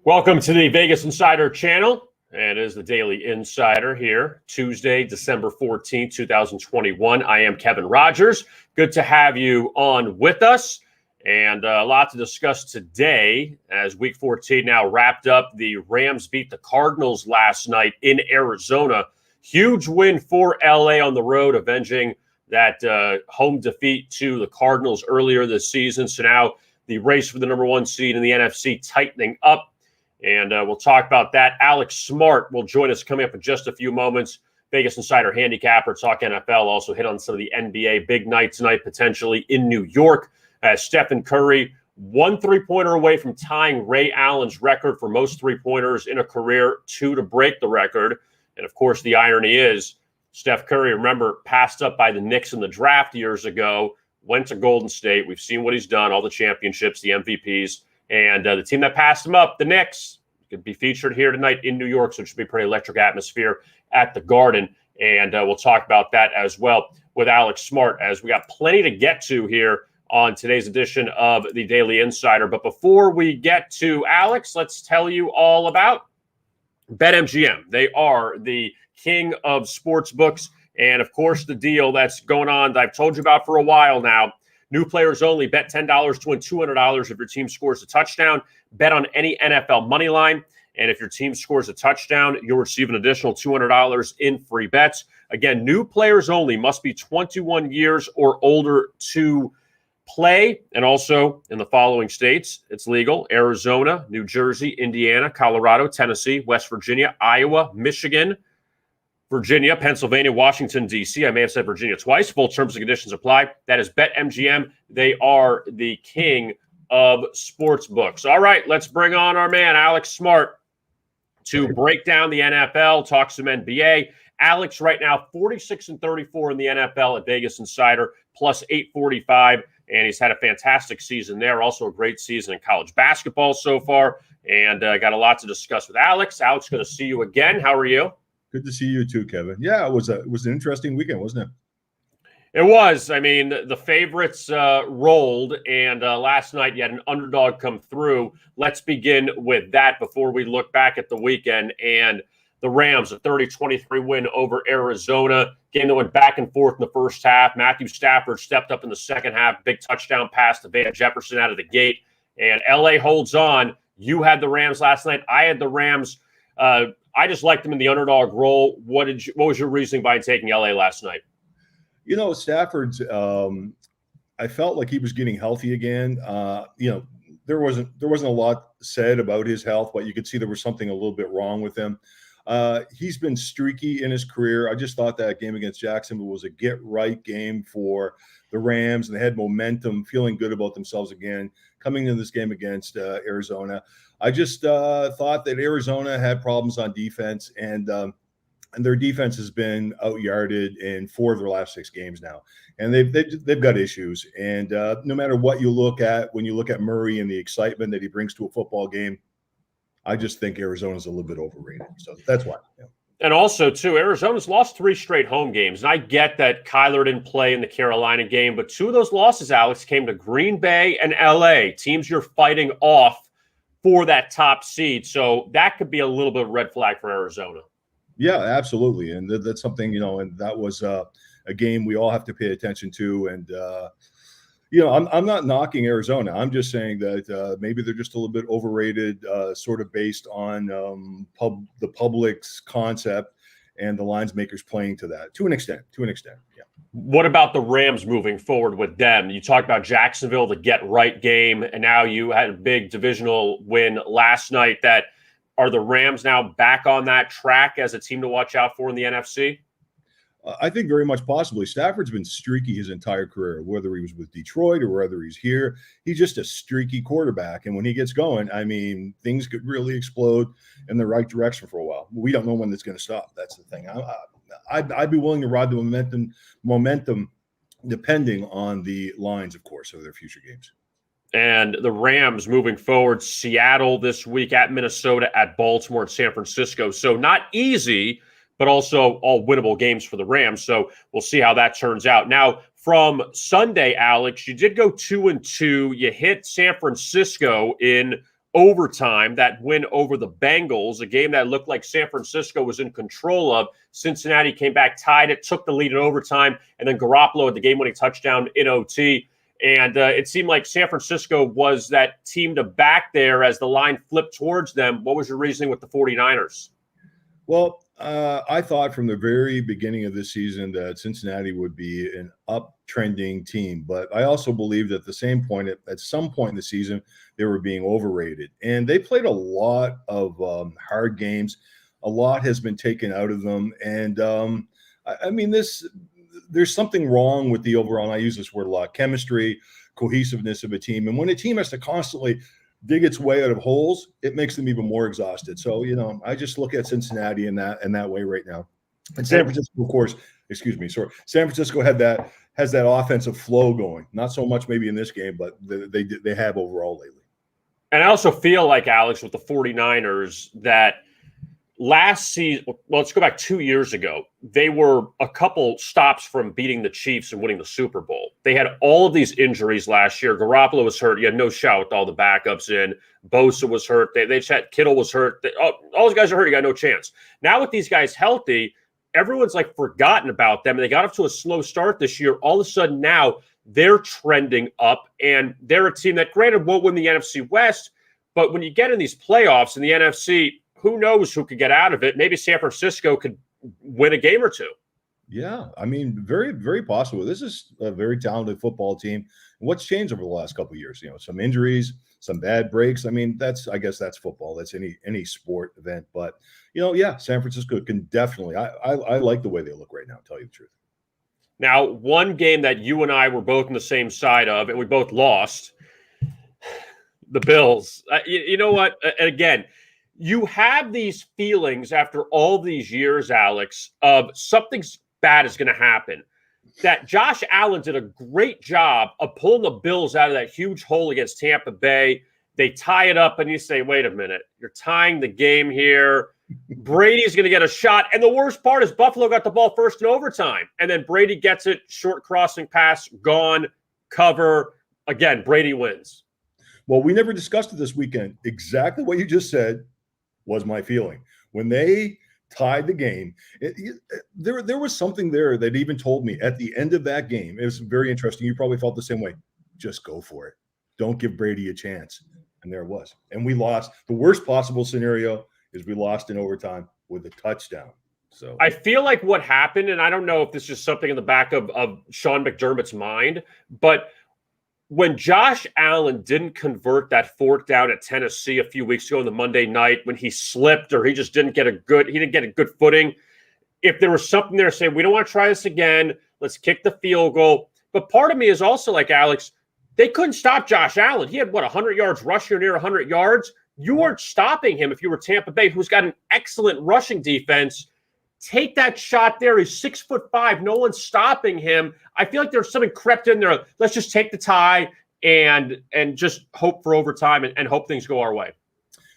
Welcome to the Vegas Insider channel, and it is the Daily Insider here, Tuesday, December 14th, 2021. I am Kevin Rogers. Good to have you on with us, and a lot to discuss today as Week 14 now wrapped up. The Rams beat the Cardinals last night in Arizona. Huge win for LA on the road, avenging that home defeat to the Cardinals earlier this season. So now the race for the number one seed in the NFC tightening up. And we'll talk about that. Alex Smart will join us coming up in just a few moments. Vegas Insider handicapper, talk NFL, also hit on some of the NBA. Big night tonight, potentially in New York. Stephen Curry, 1 3-pointer away from tying Ray Allen's record for most three-pointers in a career, 2 to break the record. And, of course, the irony is Steph Curry, remember, passed up by the Knicks in the draft years ago, went to Golden State. We've seen what he's done, all the championships, the MVPs. And the team that passed him up, the Knicks, could be featured here tonight in New York, so it should be a pretty electric atmosphere at the Garden. And we'll talk about that as well with Alex Smart, as we got plenty to get to here on today's edition of the Daily Insider. But before we get to Alex, let's tell you all about BetMGM. They are the king of sports books. And, of course, the deal that's going on that I've told you about for a while now. New players only. Bet $10 to win $200 if your team scores a touchdown. Bet on any NFL money line. And if your team scores a touchdown, you'll receive an additional $200 in free bets. Again, new players only. Must be 21 years or older to play. And also in the following states, it's legal: Arizona, New Jersey, Indiana, Colorado, Tennessee, West Virginia, Iowa, Michigan, Virginia, Pennsylvania, Washington, D.C. I may have said Virginia twice. Full terms and conditions apply. That is BetMGM. They are the king of sports books. All right, let's bring on our man, Alex Smart, to break down the NFL, talk some NBA. Alex, right now, 46-34 in the NFL at Vegas Insider, plus 845, and he's had a fantastic season there. Also a great season in college basketball so far, and got a lot to discuss with Alex. Alex, good to see you again. How are you? Good to see you too, Kevin. Yeah, it was an interesting weekend, wasn't it? It was. I mean, the favorites rolled, and last night you had an underdog come through. Let's begin with that before we look back at the weekend. And the Rams, a 30-23 win over Arizona. Game that went back and forth in the first half. Matthew Stafford stepped up in the second half. Big touchdown pass to Van Jefferson out of the gate. And L.A. holds on. You had the Rams last night. I had the Rams. I just liked them in the underdog role. What was your reasoning behind taking LA last night? You know, Stafford's. I felt like he was getting healthy again. There wasn't a lot said about his health, but you could see there was something a little bit wrong with him. He's been streaky in his career. I just thought that game against Jacksonville was a get-right game for the Rams, and they had momentum, feeling good about themselves again, coming into this game against Arizona. I just thought that Arizona had problems on defense, and their defense has been out-yarded in 4 of their last 6 games now, and they've got issues. And no matter what you look at, when you look at Murray and the excitement that he brings to a football game, I just think Arizona's a little bit overrated. So that's why. Yeah. And also, too, Arizona's lost 3 straight home games. And I get that Kyler didn't play in the Carolina game, but 2 of those losses, Alex, came to Green Bay and L.A., teams you're fighting off for that top seed. So that could be a little bit of a red flag for Arizona. Yeah, absolutely. And that's something, and that was a game we all have to pay attention to. And, I'm not knocking Arizona. I'm just saying that maybe they're just a little bit overrated, sort of based on the public's concept and the lines makers playing to that to an extent. Yeah. What about the Rams moving forward with them? You talked about Jacksonville, the get-right game, and now you had a big divisional win last night. Are the Rams now back on that track as a team to watch out for in the NFC? I think very much possibly. Stafford's been streaky his entire career, whether he was with Detroit or whether he's here. He's just a streaky quarterback. And when he gets going, I mean, things could really explode in the right direction for a while. We don't know when it's going to stop. That's the thing. I'd be willing to ride the momentum depending on the lines, of course, of their future games. And the Rams moving forward, Seattle this week, at Minnesota, at Baltimore, at San Francisco. So not easy, but also all winnable games for the Rams. So we'll see how that turns out. Now, from Sunday, Alex, you did go 2-2. You hit San Francisco in overtime, that win over the Bengals, a game that looked like San Francisco was in control of. Cincinnati came back, tied it, took the lead in overtime, and then Garoppolo had the game-winning touchdown in OT. And it seemed like San Francisco was that team to back there as the line flipped towards them. What was your reasoning with the 49ers? Well, I thought from the very beginning of this season that Cincinnati would be an uptrending team, but I also believed at the same point, at some point in the season, they were being overrated. And they played a lot of hard games. A lot has been taken out of them. And I mean, there's something wrong with the overall, and I use this word a lot, chemistry, cohesiveness of a team. And when a team has to constantly dig its way out of holes, it makes them even more exhausted. So, I just look at Cincinnati in that way right now. And San Francisco, of course, San Francisco has that offensive flow going. Not so much maybe in this game, but they have overall lately. And I also feel like, Alex, with the 49ers, that last season, well, let's go back 2 years ago, they were a couple stops from beating the Chiefs and winning the Super Bowl. They had all of these injuries last year. Garoppolo was hurt. You had no shot with all the backups in. Bosa was hurt. They just had Kittle was hurt. All those guys are hurt. You got no chance. Now with these guys healthy, everyone's like forgotten about them. And they got up to a slow start this year. All of a sudden now they're trending up, and they're a team that, granted, won't win the NFC West, but when you get in these playoffs in the NFC, who knows who could get out of it? Maybe San Francisco could win a game or two. Yeah, I mean, very, very possible. This is a very talented football team. What's changed over the last couple of years? Some injuries, some bad breaks. I mean, I guess that's football. That's any sport event. But yeah, San Francisco can definitely. I like the way they look right now. To tell you the truth. Now, one game that you and I were both on the same side of, and we both lost, the Bills. You know what? And again, you have these feelings after all these years, Alex, of something bad is going to happen. That Josh Allen did a great job of pulling the Bills out of that huge hole against Tampa Bay. They tie it up, and you say, wait a minute, you're tying the game here. Brady's going to get a shot. And the worst part is Buffalo got the ball first in overtime. And then Brady gets it, short crossing pass, gone, cover. Again, Brady wins. Well, we never discussed it this weekend. Exactly what you just said was my feeling. When they tied the game, there was something there that even told me at the end of that game, it was very interesting. You probably felt the same way. Just go for it. Don't give Brady a chance. And there it was. And we lost. The worst possible scenario is we lost in overtime with a touchdown. So I feel like what happened, and I don't know if this is something in the back of Sean McDermott's mind, but when Josh Allen didn't convert that fourth down at Tennessee a few weeks ago on the Monday night, when he slipped or he didn't get a good footing, if there was something there saying, we don't want to try this again, let's kick the field goal. But part of me is also like, Alex, they couldn't stop Josh Allen. He had, 100 yards rushing, near 100 yards. You weren't stopping him if you were Tampa Bay, who's got an excellent rushing defense. Take that shot there. He's 6'5". No one's stopping him. I feel like there's something crept in there. Let's just take the tie and just hope for overtime and hope things go our way.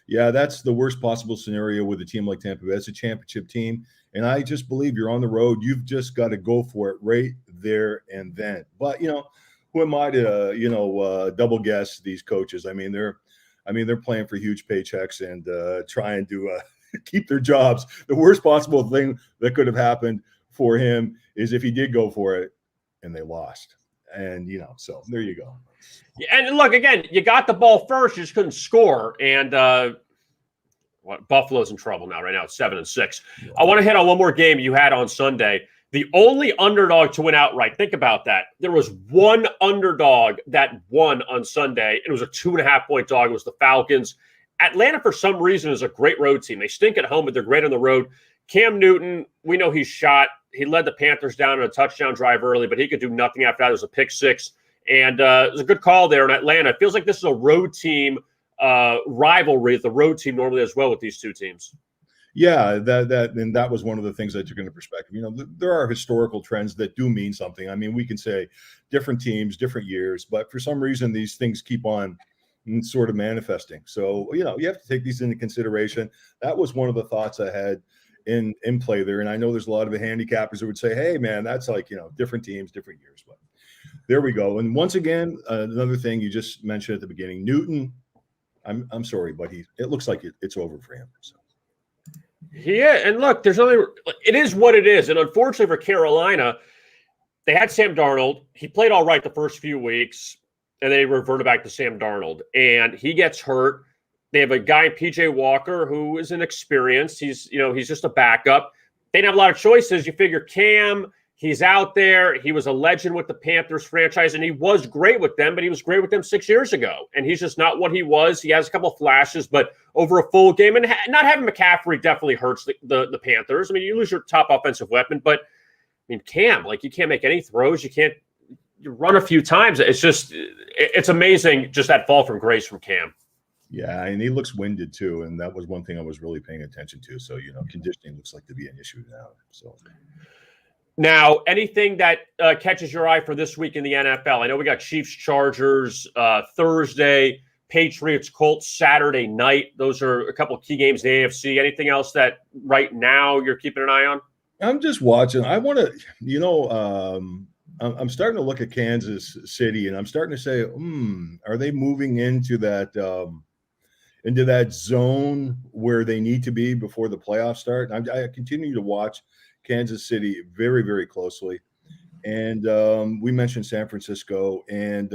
Yeah, that's the worst possible scenario with a team like Tampa Bay. It's a championship team. And I just believe you're on the road. You've just got to go for it right there and then. But, who am I to, double guess these coaches? I mean, they're playing for huge paychecks and trying to keep their jobs. The worst possible thing that could have happened for him is if he did go for it and they lost. And, so there you go. Yeah, and look, again, you got the ball first, you just couldn't score. And Buffalo's in trouble now. Right now it's 7-6. Yeah. I want to hit on one more game you had on Sunday. The only underdog to win outright. Think about that. There was one underdog that won on Sunday. It was a 2.5-point dog. It was the Falcons. Atlanta, for some reason, is a great road team. They stink at home, but they're great on the road. Cam Newton, we know he's shot. He led the Panthers down on a touchdown drive early, but he could do nothing after that. It was a pick six. And it was a good call there in Atlanta. It feels like this is a road team rivalry. The road team normally as well with these two teams. Yeah, that was one of the things that took into perspective. There are historical trends that do mean something. I mean, we can say different teams, different years, but for some reason, these things keep on sort of manifesting. So, you have to take these into consideration. That was one of the thoughts I had in play there. And I know there's a lot of the handicappers who would say, hey, man, that's like, different teams, different years. But there we go. And once again, another thing you just mentioned at the beginning, Newton I'm sorry, but it looks like it's over for him. So. Yeah, and look, it is what it is. And unfortunately for Carolina, they had Sam Darnold. He played all right the first few weeks, and they reverted back to Sam Darnold. And he gets hurt. They have a guy, PJ Walker, who is inexperienced. He's just a backup. They didn't have a lot of choices. You figure Cam, he's out there. He was a legend with the Panthers franchise, and he was great with them, but he was great with them 6 years ago. And he's just not what he was. He has a couple of flashes, but over a full game, and not having McCaffrey definitely hurts the Panthers. I mean, you lose your top offensive weapon, but I mean, Cam, you can't make any throws. You run a few times. It's amazing just that fall from grace from Cam. Yeah, and he looks winded too, and that was one thing I was really paying attention to. So, conditioning looks like to be an issue now. So now, anything that catches your eye for this week in the NFL? I know we got Chiefs, Chargers Thursday, Patriots, Colts Saturday night. Those are a couple of key games in the AFC. Anything else that right now you're keeping an eye on? I'm just watching. I want to, I'm starting to look at Kansas City, and I'm starting to say, are they moving into that zone where they need to be before the playoffs start? I continue to watch Kansas City very, very closely, and we mentioned San Francisco, and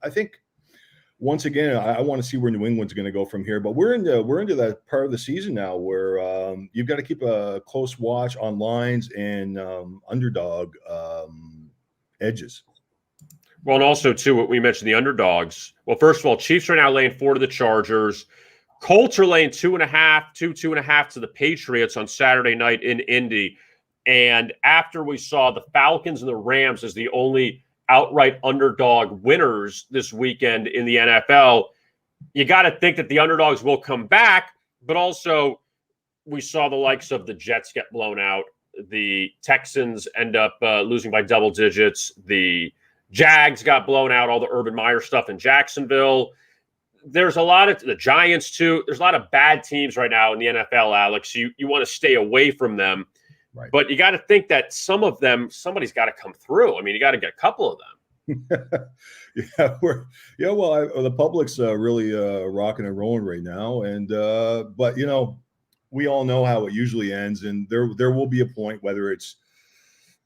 I think once again I want to see where New England's going to go from here. But we're into that part of the season now where you've got to keep a close watch on lines and underdog edges. Well, and also too, what we mentioned, the underdogs. Well, first of all, Chiefs are now laying 4 to the Chargers. Colts are laying 2.5 to the Patriots on Saturday night in Indy. And after we saw the Falcons and the Rams as the only outright underdog winners this weekend in the NFL, you got to think that the underdogs will come back. But also, we saw the likes of the Jets get blown out. The Texans end up losing by double digits. The Jags got blown out, all the Urban Meyer stuff in Jacksonville. There's a lot of the Giants, too. There's a lot of bad teams right now in the NFL, Alex. You want to stay away from them. Right. But you got to think that some of them, somebody's got to come through. I mean, you got to get a couple of them. The public's really rocking and rolling right now. And but we all know how it usually ends, and there will be a point, whether it's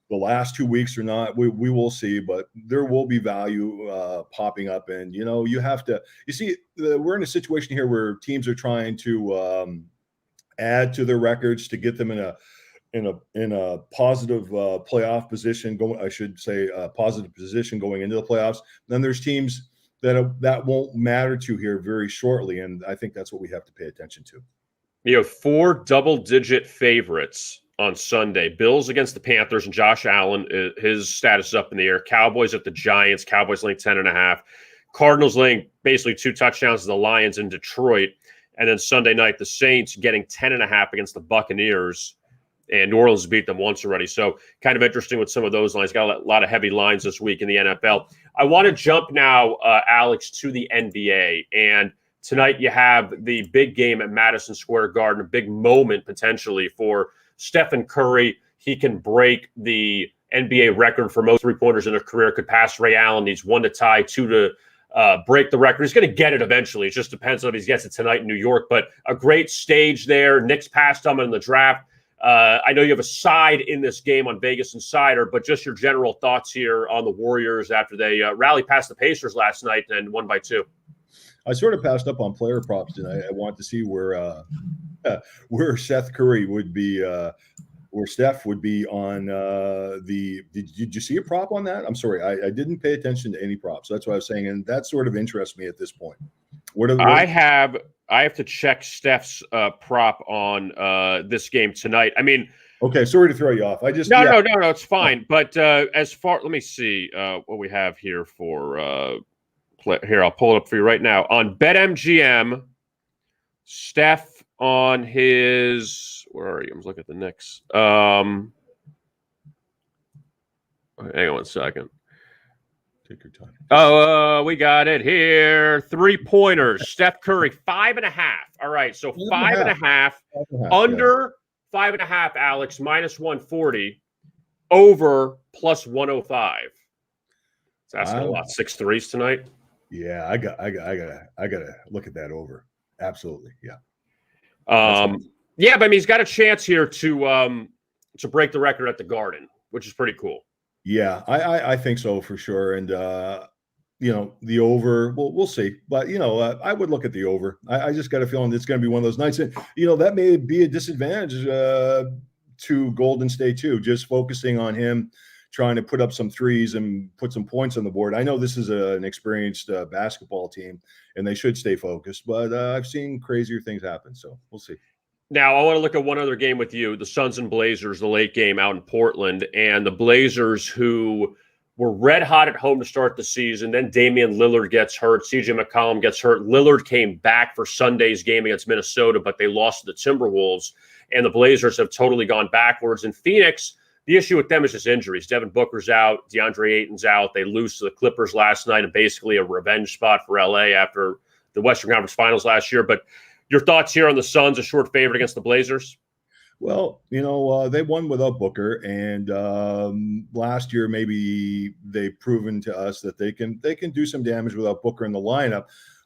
the last 2 weeks or not, we will see, but there will be value popping up. And you have to, we're in a situation here where teams are trying to add to their records to get them in a positive playoff position positive position going into the playoffs. Then there's teams that won't matter to here very shortly, and I think that's what we have to pay attention to. You have 4 double-digit favorites on Sunday. Bills against the Panthers, and Josh Allen, his status is up in the air. Cowboys at the Giants. Cowboys laying 10.5. Cardinals laying basically 2 touchdowns to the Lions in Detroit. And then Sunday night, the Saints getting 10.5 against the Buccaneers. And New Orleans beat them once already. So kind of interesting with some of those lines. Got a lot of heavy lines this week in the NFL. I want to jump now, Alex, to the NBA. And tonight you have the big game at Madison Square Garden, a big moment potentially for Stephen Curry. He can break the NBA record for most three-pointers in a career, could pass Ray Allen. Needs 1 to tie, 2 to break the record. He's going to get it eventually. It just depends on if he gets it tonight in New York. But a great stage there. Knicks passed him in the draft. I know you have a side in this game on Vegas Insider, but just your general thoughts here on the Warriors after they rallied past the Pacers last night and won by 2. I sort of passed up on player props tonight. I want to see where Seth Curry would be, where Steph would be on Did you see a prop on that? I'm sorry, I didn't pay attention to any props. That's what I was saying, and that sort of interests me at this point. I have to check Steph's prop on this game tonight. I mean, okay, sorry to throw you off. No, it's fine. But let me see what we have here for here. I'll pull it up for you right now on BetMGM. Steph on his, where are you? I'm looking at the Knicks. Hang on 1 second. Take your time. Oh, we got it here. 3-pointers. Steph Curry, 5.5. All right, so 5.5. Under 5.5, Alex, minus 140. Over plus 105. So that's a lot. 6 threes tonight. Yeah, I gotta look at that over. Absolutely, yeah. Yeah, but I mean, he's got a chance here to break the record at the Garden, which is pretty cool. Yeah, I think so for sure. And the over, well, we'll see. But I would look at the over. I just got a feeling it's going to be one of those nights. And that may be a disadvantage to Golden State too. Just focusing on him, trying to put up some threes and put some points on the board. I know this is an experienced basketball team, and they should stay focused. But I've seen crazier things happen, so we'll see. Now, I want to look at one other game with you, the Suns and Blazers, the late game out in Portland. And the Blazers, who were red hot at home to start the season, then Damian Lillard gets hurt, CJ McCollum gets hurt. Lillard came back for Sunday's game against Minnesota, but they lost to the Timberwolves. And the Blazers have totally gone backwards. In Phoenix, the issue with them is just injuries. Devin Booker's out, DeAndre Ayton's out. They lose to the Clippers last night, and basically a revenge spot for LA after the Western Conference Finals last year. But your thoughts here on the Suns, a short favorite against the Blazers? Well, they won without Booker, and last year maybe they've proven to us that they can do some damage without Booker in the lineup.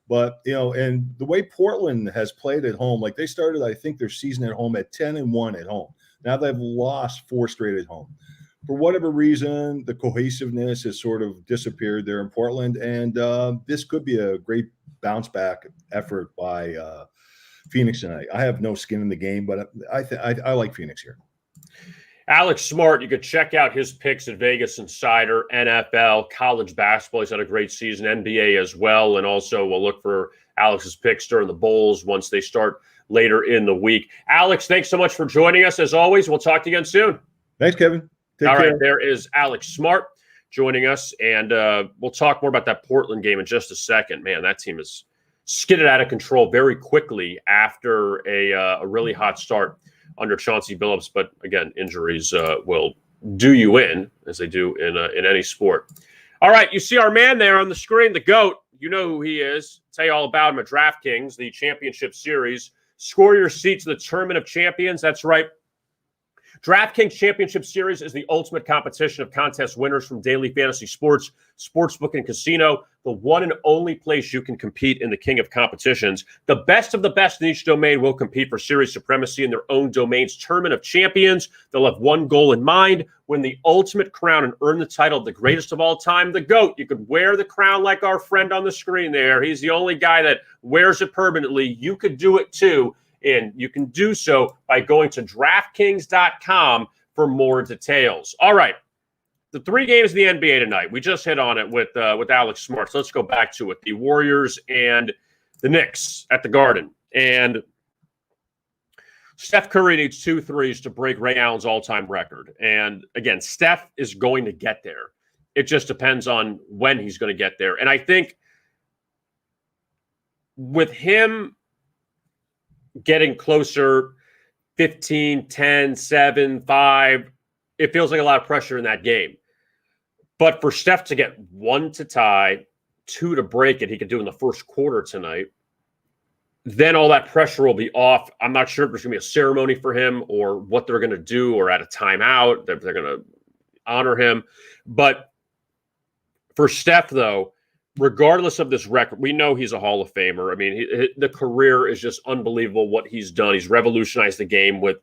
But and the way Portland has played at home, like they started, I think their season at home at 10-1 at home. Now they've lost 4 straight at home. For whatever reason, the cohesiveness has sort of disappeared there in Portland, and this could be a great bounce back effort by Phoenix tonight. I have no skin in the game, but I like Phoenix here. Alex Smart, you could check out his picks at Vegas Insider, NFL, college basketball. He's had a great season, NBA as well. And also we'll look for Alex's picks during the Bowls once they start later in the week. Alex, thanks so much for joining us. As always, we'll talk to you again soon. Thanks, Kevin. All right, there is Alex Smart joining us. And we'll talk more about that Portland game in just a second. Man, that team is skidded out of control very quickly after a really hot start under Chauncey Billups. But again, injuries will do you in, as they do in any sport. All right, you see our man there on the screen, the GOAT. You know who he is. I'll tell you all about him at DraftKings, the championship series. Score your seats to the Tournament of Champions. That's right. DraftKings Championship Series is the ultimate competition of contest winners from daily fantasy sports, sportsbook, and casino, the one and only place you can compete in the king of competitions. The best of the best in each domain will compete for series supremacy in their own domain's Tournament of Champions. They'll have one goal in mind: win the ultimate crown and earn the title of the greatest of all time, the GOAT. You could wear the crown like our friend on the screen there. He's the only guy that wears it permanently. You could do it too. And you can do so by going to DraftKings.com for more details. All right, the 3 games of the NBA tonight. We just hit on it with Alex Smart. So let's go back to it. The Warriors and the Knicks at the Garden. And Steph Curry needs 2 threes to break Ray Allen's all-time record. And again, Steph is going to get there. It just depends on when he's going to get there. And I think with him getting closer, 15, 10, 7, 5, it feels like a lot of pressure in that game. But for Steph to get 1 to tie, 2 to break it, he could do in the first quarter tonight, then all that pressure will be off. I'm not sure if there's going to be a ceremony for him or what they're going to do, or at a timeout, they're going to honor him. But for Steph, though, regardless of this record, we know he's a Hall of Famer. I mean, the career is just unbelievable what he's done. He's revolutionized the game with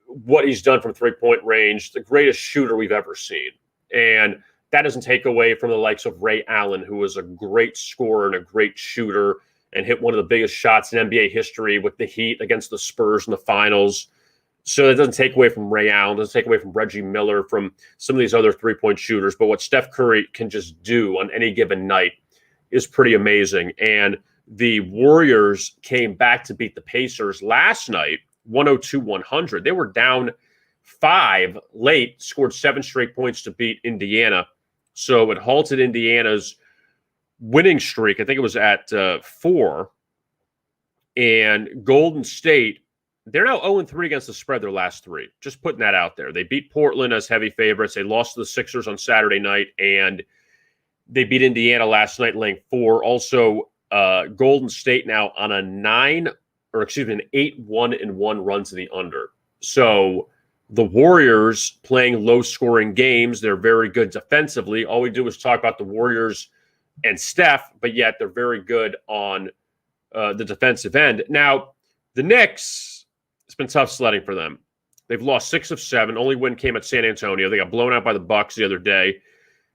what he's done from three-point range, the greatest shooter we've ever seen. And that doesn't take away from the likes of Ray Allen, who was a great scorer and a great shooter and hit one of the biggest shots in NBA history with the Heat against the Spurs in the finals. So that doesn't take away from Ray Allen, doesn't take away from Reggie Miller, from some of these other three-point shooters. But what Steph Curry can just do on any given night is pretty amazing. And the Warriors came back to beat the Pacers last night, 102-100. They were down 5 late, scored 7 straight points to beat Indiana. So it halted Indiana's winning streak. I think it was at 4. And Golden State, they're now 0-3 against the spread their last 3. Just putting that out there. They beat Portland as heavy favorites. They lost to the Sixers on Saturday night, and they beat Indiana last night, laying 4. Also, Golden State now on an 8-1-1 run to the under. So the Warriors playing low-scoring games. They're very good defensively. All we do is talk about the Warriors and Steph, but yet they're very good on the defensive end. Now, the Knicks, it's been tough sledding for them. They've lost 6 of 7. Only win came at San Antonio. They got blown out by the Bucks the other day.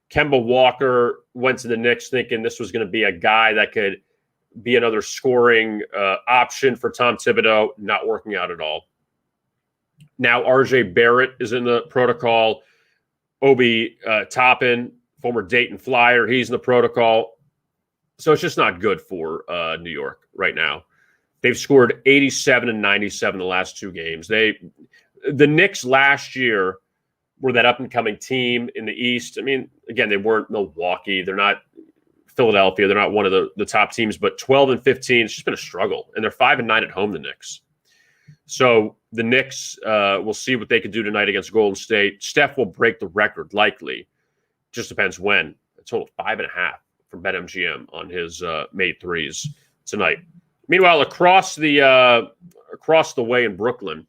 Kemba Walker went to the Knicks thinking this was going to be a guy that could be another scoring option for Tom Thibodeau. Not working out at all. Now RJ Barrett is in the protocol. Obi Toppin, former Dayton Flyer, he's in the protocol. So it's just not good for New York right now. They've scored 87 and 97 the last 2 games. The Knicks last year were that up-and-coming team in the East. I mean, again, they weren't Milwaukee. They're not Philadelphia. They're not one of the top teams. But 12 and 15, it's just been a struggle. And they're 5 and 9 at home, the Knicks. So the Knicks will see what they can do tonight against Golden State. Steph will break the record, likely. Just depends when. A total of 5.5 from BetMGM on his made threes tonight. Meanwhile, across the way in Brooklyn,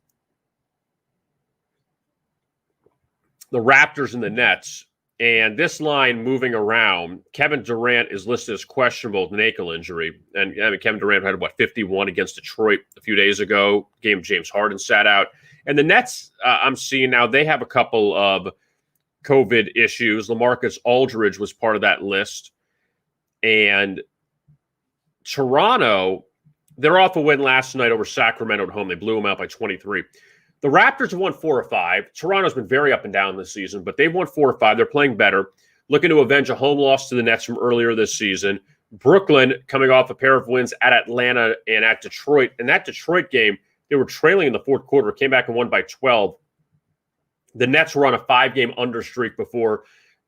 the Raptors and the Nets, and this line moving around, Kevin Durant is listed as questionable with an ankle injury. And I mean, Kevin Durant had, 51 against Detroit a few days ago. Game James Harden sat out. And the Nets, I'm seeing now, they have a couple of COVID issues. LaMarcus Aldridge was part of that list. And Toronto, they're off a win last night over Sacramento at home. They blew them out by 23. The Raptors have won 4 of 5. Toronto's been very up and down this season, but they've won 4 of 5. They're playing better, looking to avenge a home loss to the Nets from earlier this season. Brooklyn coming off a pair of wins at Atlanta and at Detroit. In that Detroit game, they were trailing in the fourth quarter, came back and won by 12. The Nets were on a 5-game under streak before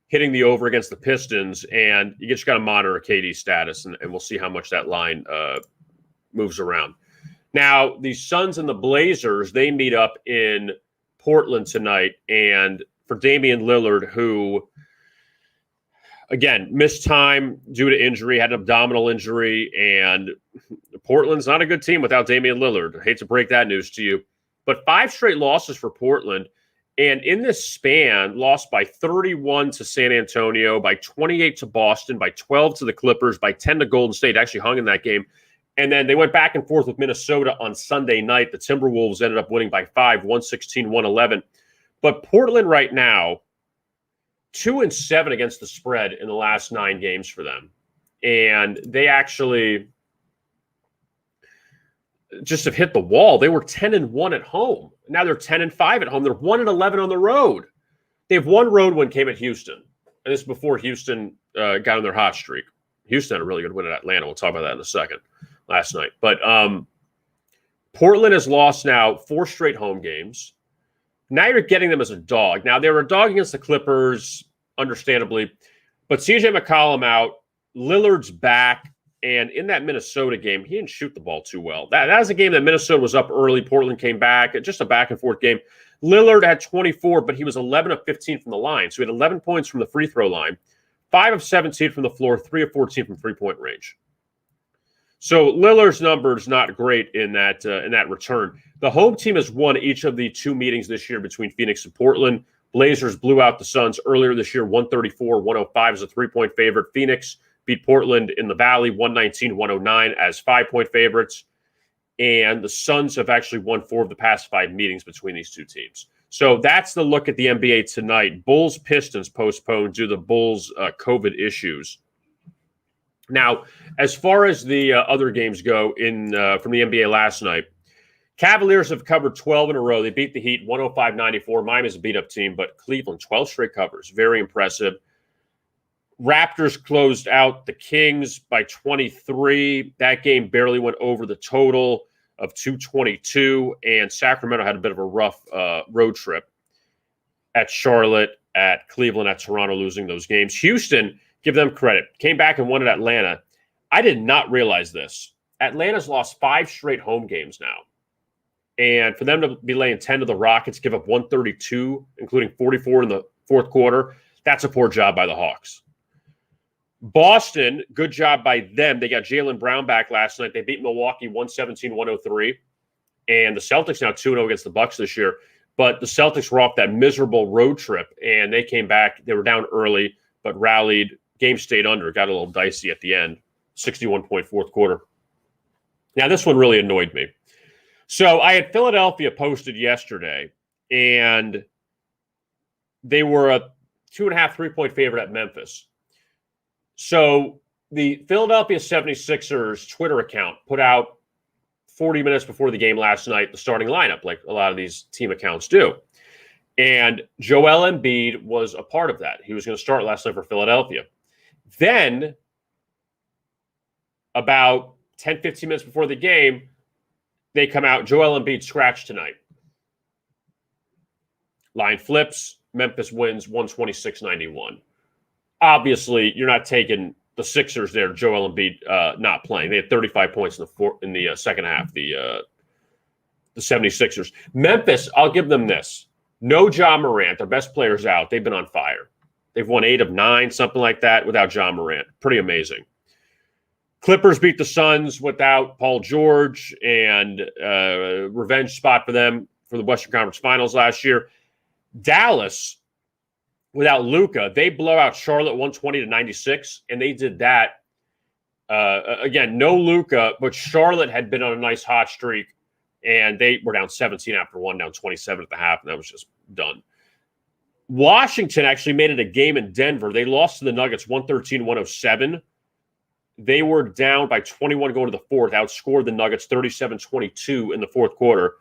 hitting the over against the Pistons, and you just got to monitor KD's status, and we'll see how much that line moves around. Now, the Suns and the Blazers, they meet up in Portland tonight. And for Damian Lillard, who, again, missed time due to injury, had an abdominal injury, and Portland's not a good team without Damian Lillard. I hate to break that news to you. But 5 straight losses for Portland. And in this span, lost by 31 to San Antonio, by 28 to Boston, by 12 to the Clippers, by 10 to Golden State. Actually hung in that game. And then they went back and forth with Minnesota on Sunday night. The Timberwolves ended up winning by 5, 116-111. But Portland right now, 2-7 against the spread in the last 9 games for them. And they actually just have hit the wall. They were 10-1 at home. Now they're 10-5 at home. They're 1-11 on the road. They have one road win came at Houston. And this is before Houston got on their hot streak. Houston had a really good win at Atlanta. We'll talk about that in a second. Last night. But Portland has lost now 4 straight home games. Now you're getting them as a dog. Now, they were a dog against the Clippers, understandably. But CJ McCollum out, Lillard's back, and in that Minnesota game, he didn't shoot the ball too well. That was a game that Minnesota was up early. Portland came back. Just a back-and-forth game. Lillard had 24, but he was 11 of 15 from the line. So he had 11 points from the free throw line, 5 of 17 from the floor, 3 of 14 from three-point range. So Lillard's numbers not great in that return. The home team has won each of the 2 meetings this year between Phoenix and Portland. Blazers blew out the Suns earlier this year, 134-105 as a 3-point favorite. Phoenix beat Portland in the Valley, 119-109 as 5-point favorites. And the Suns have actually won 4 of the past 5 meetings between these 2 teams. So that's the look at the NBA tonight. Bulls-Pistons postponed due to the Bulls' COVID issues. Now, as far as the other games go from the NBA last night, Cavaliers have covered 12 in a row. They beat the Heat 105-94. Miami's a beat-up team, but Cleveland, 12 straight covers. Very impressive. Raptors closed out the Kings by 23. That game barely went over the total of 222, and Sacramento had a bit of a rough road trip at Charlotte, at Cleveland, at Toronto, losing those games. Houston, give them credit, came back and won at Atlanta. I did not realize this. Atlanta's lost 5 straight home games now. And for them to be laying 10 to the Rockets, give up 132, including 44 in the fourth quarter, that's a poor job by the Hawks. Boston, good job by them. They got Jaylen Brown back last night. They beat Milwaukee 117-103. And the Celtics now 2-0 against the Bucks this year. But the Celtics were off that miserable road trip, and they came back. They were down early, but rallied Game stayed under. Got a little dicey at the end. 61-point fourth quarter. Now, this one really annoyed me. So I had Philadelphia posted yesterday, and they were a 2.5, 3-point favorite at Memphis. So the Philadelphia 76ers Twitter account put out 40 minutes before the game last night the starting lineup, like a lot of these team accounts do. And Joel Embiid was a part of that. He was going to start last night for Philadelphia. Then, about 10, 15 minutes before the game, they come out, Joel Embiid scratched tonight. Line flips, Memphis wins 126-91. Obviously, you're not taking the Sixers there, Joel Embiid not playing. They had 35 points in the second half, the 76ers. Memphis, I'll give them this. No Ja Morant, their best player's out. They've been on fire. They've won 8 of 9, something like that, without Ja Morant. Pretty amazing. Clippers beat the Suns without Paul George, and revenge spot for them for the Western Conference Finals last year. Dallas, without Luka, they blow out Charlotte 120-96, and they did that. Again, no Luka, but Charlotte had been on a nice hot streak, and they were down 17 after one, down 27 at the half, and that was just done. Washington actually made it a game in Denver. They lost to the Nuggets 113-107. They were down by 21 going to the fourth, outscored the Nuggets 37-22 in the fourth quarter,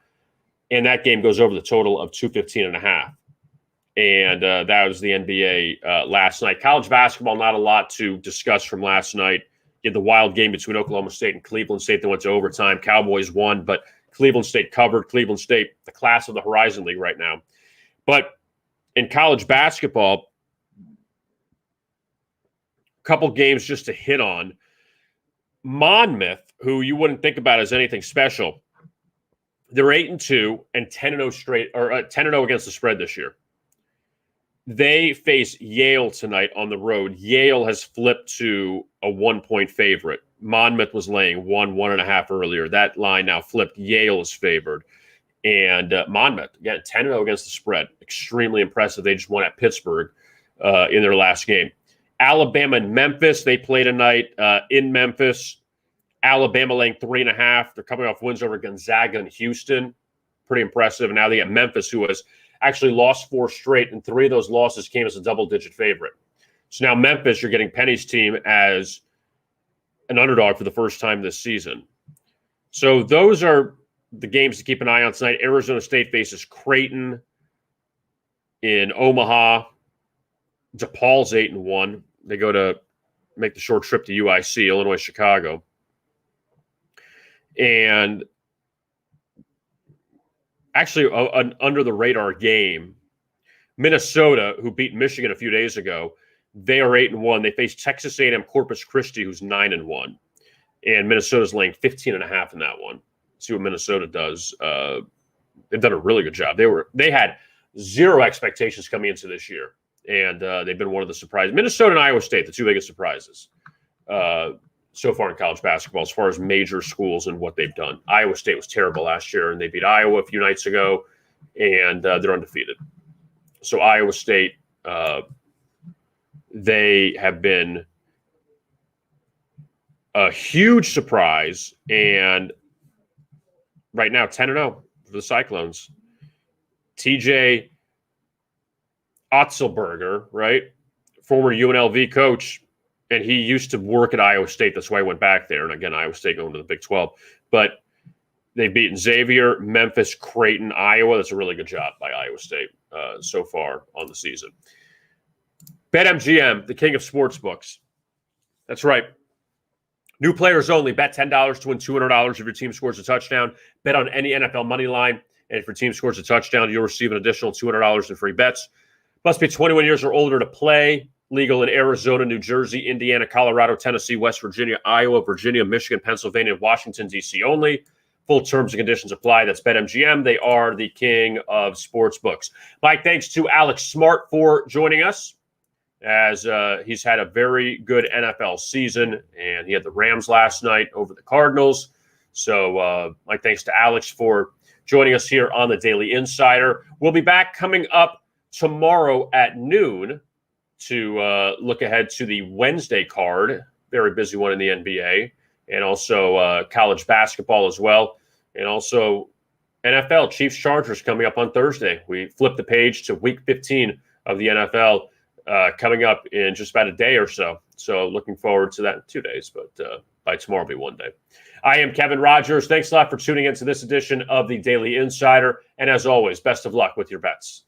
and that game goes over the total of 215.5. And that was the NBA last night. College basketball, not a lot to discuss from last night. You had the wild game between Oklahoma State and Cleveland State that went to overtime. Cowboys won, but Cleveland State covered. Cleveland State, the class of the Horizon League right now. But in college basketball, a couple games just to hit on. Monmouth, who you wouldn't think about as anything special, they're 8-2 and 10-0 straight, or 10-0 against the spread this year. They face Yale tonight on the road. Yale has flipped to a 1-point favorite. Monmouth was laying 1.5 earlier. That line now flipped. Yale is favored. And Monmouth, again, 10-0 against the spread. Extremely impressive. They just won at Pittsburgh in their last game. Alabama and Memphis, they play tonight in Memphis. Alabama laying 3.5. They're coming off wins over Gonzaga and Houston. Pretty impressive. And now they get Memphis, who has actually lost 4 straight, and 3 of those losses came as a double-digit favorite. So now Memphis, you're getting Penny's team as an underdog for the first time this season. So those are the games to keep an eye on tonight. Arizona State faces Creighton in Omaha. DePaul's 8-1. They go to make the short trip to UIC, Illinois, Chicago. And actually, an under-the-radar game. Minnesota, who beat Michigan a few days ago, they are 8-1. They face Texas A&M Corpus Christi, who's 9-1. And Minnesota's laying 15.5 in that one. See what Minnesota does. They've done a really good job. They had zero expectations coming into this year, and they've been one of the surprises. Minnesota and Iowa State, the two biggest surprises so far in college basketball as far as major schools and what they've done. Iowa State was terrible last year, and they beat Iowa a few nights ago, and they're undefeated. So Iowa State, they have been a huge surprise, and right now 10-0 for the Cyclones. TJ Otzelberger, right? Former UNLV coach, and he used to work at Iowa State. That's why I went back there. And again, Iowa State going to the Big 12. But they've beaten Xavier, Memphis, Creighton, Iowa. That's a really good job by Iowa State so far on the season. BetMGM, the king of sportsbooks. That's right. New players only. Bet $10 to win $200 if your team scores a touchdown. Bet on any NFL money line. And if your team scores a touchdown, you'll receive an additional $200 in free bets. Must be 21 years or older to play. Legal in Arizona, New Jersey, Indiana, Colorado, Tennessee, West Virginia, Iowa, Virginia, Michigan, Pennsylvania, Washington, D.C. only. Full terms and conditions apply. That's BetMGM. They are the king of sportsbooks. Mike, thanks to Alex Smart for joining us, as he's had a very good NFL season, and he had the Rams last night over the Cardinals. So, Mike, thanks to Alex for joining us here on the Daily Insider. We'll be back coming up tomorrow at noon to look ahead to the Wednesday card. Very busy one in the NBA, and also college basketball as well. And also NFL, Chiefs Chargers coming up on Thursday. We flip the page to week 15 of the NFL coming up in just about a day or so. So looking forward to that in 2 days, but by tomorrow will be 1 day. I am Kevin Rogers. Thanks a lot for tuning into this edition of the Daily Insider. And as always, best of luck with your bets.